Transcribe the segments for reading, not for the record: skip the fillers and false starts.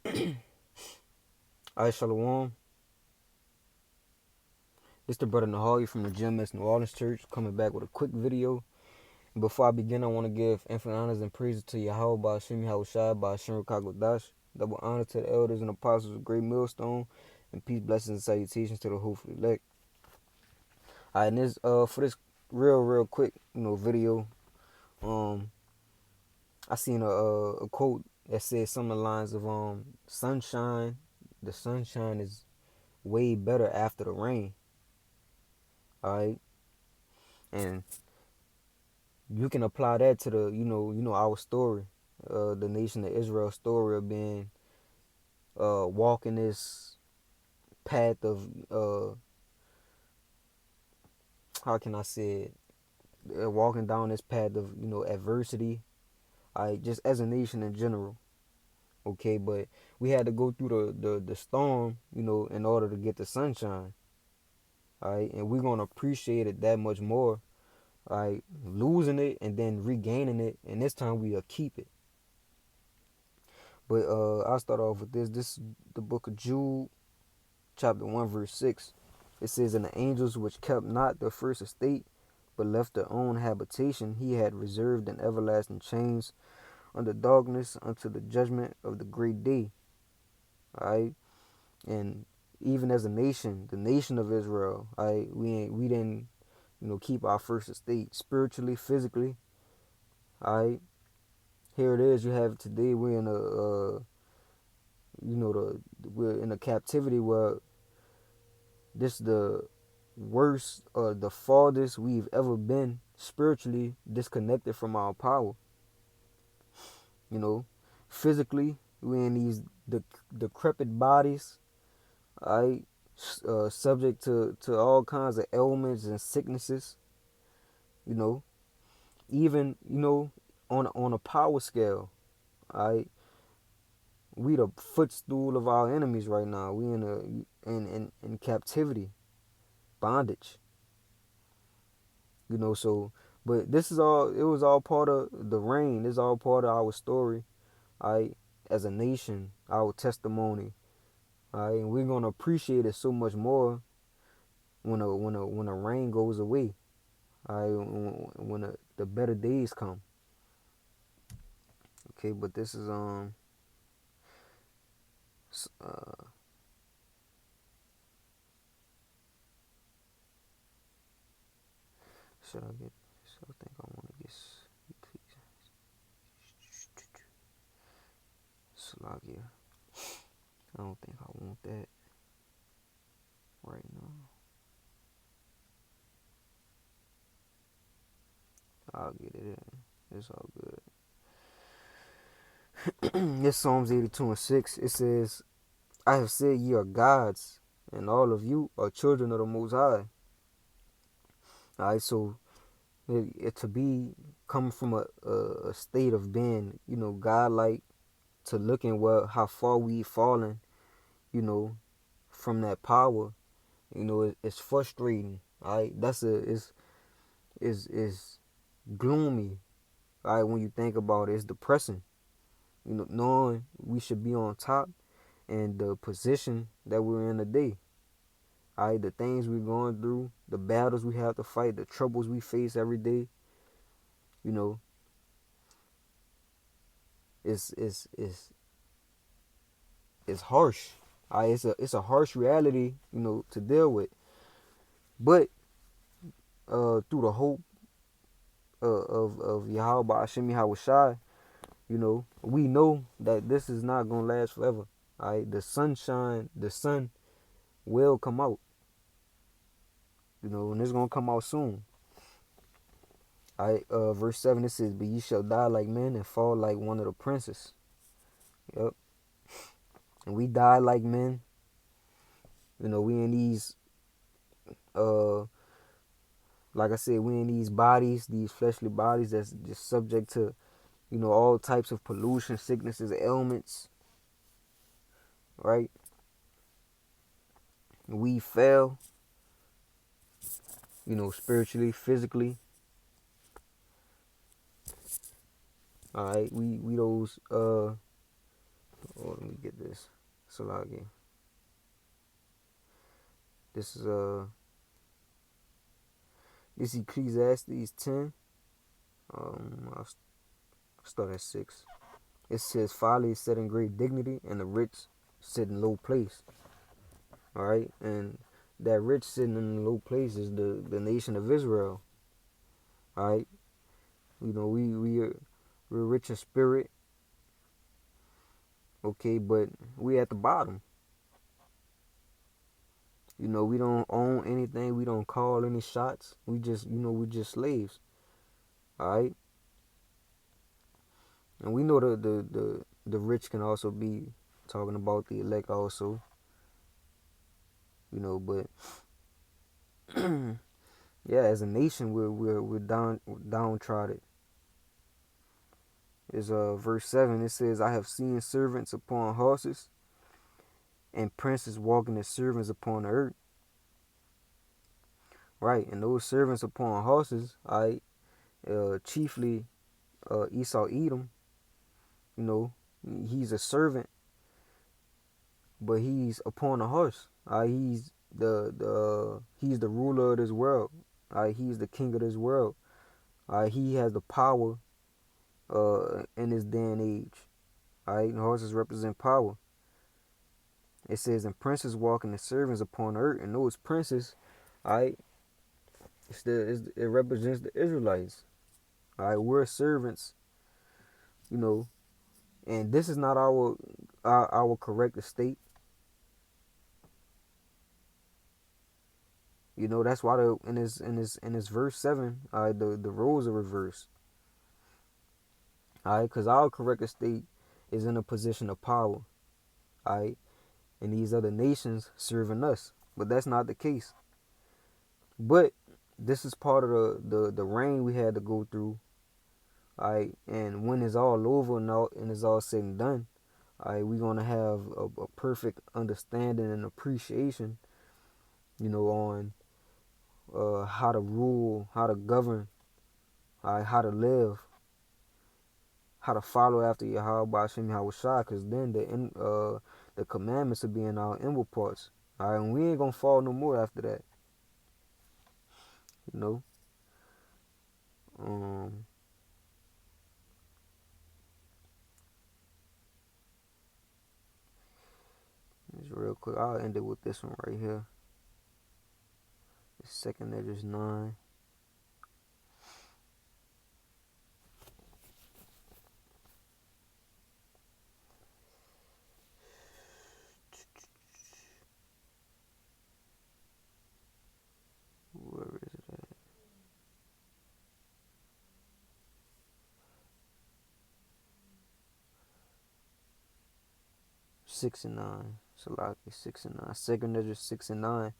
Alright, Shalom. This the brother Nahali from the GMS New Orleans Church, coming back with a quick video. Before I begin, I want to give infinite honors and praises to Yahweh by Hashem Yahushai by Hashem Rukagwadash. Double honor to the elders and apostles of Great Millstone, and peace, blessings, and salutations to the hopeful elect. Alright, and this for this real quick video, I seen a quote that said something along the lines of sunshine. The sunshine is way better after the rain. Alright, and you can apply that to the our story, the nation of Israel story of being walking this path of how can I say it, walking down this path of adversity, just as a nation in general. Okay, but we had to go through the storm, in order to get the sunshine. All right, and we're gonna appreciate it that much more. All right, losing it and then regaining it, and this time we'll keep it. But I'll start off with this. This is the book of Jude, chapter 1, verse 6. It says, "And the angels which kept not their first estate, but left their own habitation, he had reserved in everlasting chains under darkness unto the judgment of the great day." Alright? And even as a nation, the nation of Israel, we didn't keep our first estate spiritually, physically. Alright? Here it is, you have it today. We're in we're in a captivity where this the worst or the farthest we've ever been spiritually disconnected from our power. Physically, we're in these decrepit bodies, right? Subject to all kinds of ailments and sicknesses. Even on a power scale, right? We the footstool of our enemies right now. We in captivity, bondage. So, but this is all. It was all part of the reign. This is all part of our story, right? As a nation, our testimony, right? And we're gonna appreciate it so much more when the rain goes away, right? When the better days come. Okay, but this is should I get? So I think I want to get Slagia. I don't think I want that right now. I'll get it in. It's all good. This Psalms 82 and 6. It says, "I have said ye are gods, and all of you are children of the Most High." Alright, so to be come from a state of being, godlike, to looking how far we've fallen, from that power, it's frustrating. Alright, is gloomy. Alright, when you think about it, it's depressing. Knowing we should be on top and the position that we're in today. Alright, the things we're going through, the battles we have to fight, the troubles we face every day, you know, it's harsh. It's a harsh reality, to deal with. But through the hope of Yahweh Hashem Yahushai, we know that this is not gonna last forever. Alright, the sun will come out. And it's gonna come out soon. Alright, verse 7, it says, "But ye shall die like men and fall like one of the princes." Yep. And we die like men. We in these like I said, we in these bodies, these fleshly bodies that's just subject to, all types of pollution, sicknesses, ailments. Right? We fail, spiritually, physically. Alright, we those Oh, let me get this. Salagi. This is this Ecclesiastes 10. I'll start at 6. It says, "Folly is set in great dignity, and the rich sit in low place." All right, and that rich sitting in a low place is the nation of Israel. All right, we're rich in spirit, okay, but we at the bottom. We don't own anything. We don't call any shots. We just slaves. All right, and we know the rich can also be talking about the elect also. But yeah, as a nation, we're downtrodden. Is verse 7. It says, "I have seen servants upon horses, and princes walking as servants upon the earth." Right, and those servants upon horses, I chiefly Esau Edom. You know, he's a servant, but he's upon a horse. He's the ruler of this world. He's the king of this world. He has the power in this day and age. And horses represent power. It says, "And princes walking as servants upon earth," and those princes, I it represents the Israelites. We're servants, you know, and this is not our correct estate. That's why in this verse 7, the roles are reversed. Because our correct estate is in a position of power. And these other nations serving us, but that's not the case. But this is part of the reign we had to go through. And when it's all over and it's all said and done, we're gonna have a perfect understanding and appreciation, on how to rule, how to govern, how to live, how to follow after Yahweh Hashem Yahushua, because then the commandments will be in our inward parts. And we ain't gonna fall no more after that. You know. Um, just real quick, I'll end it with this one right here. The second Esdras 9. Where is it at? 6 and 9. Salaki 6 and 9. Second Esdras 6 and 9.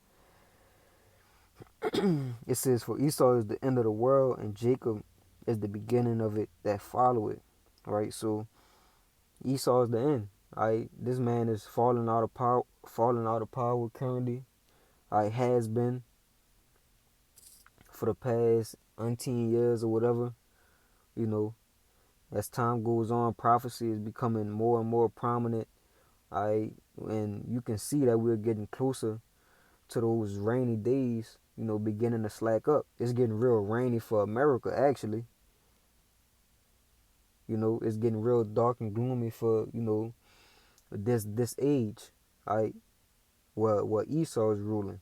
It says, "For Esau is the end of the world, and Jacob is the beginning of it that follow it." Right? So Esau is the end. This man is falling out of power currently. Has been for the past umpteen years or whatever. You know, as time goes on, prophecy is becoming more and more prominent. And you can see that we're getting closer to those rainy days, beginning to slack up. It's getting real rainy for America, actually. It's getting real dark and gloomy for, this age, where Esau is ruling.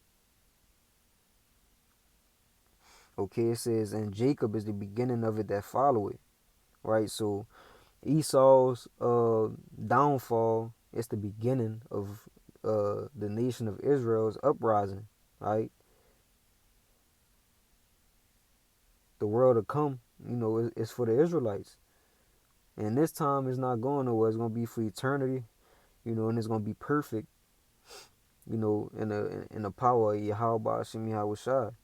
Okay, it says, "And Jacob is the beginning of it that follow it." Right? So Esau's downfall is the beginning of the nation of Israel's uprising. Right? The world to come, is for the Israelites. And this time is not going nowhere. It's going to be for eternity, and it's going to be perfect, in the power of Yahweh Hashem Yahushua.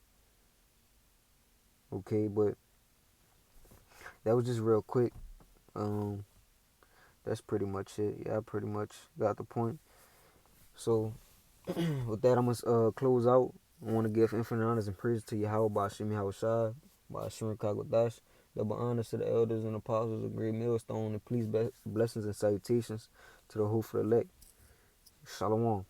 Okay, but that was just real quick. Um, that's pretty much it. Yeah, I pretty much got the point. So with that, I'm gonna close out. I want to give infinite honors and praise to Yahweh Hashem Yahushua, by Shurin Kagodash. Double honors to the elders and apostles of Great Millstone, and please blessings and salutations to the hopeful elect. Shalom.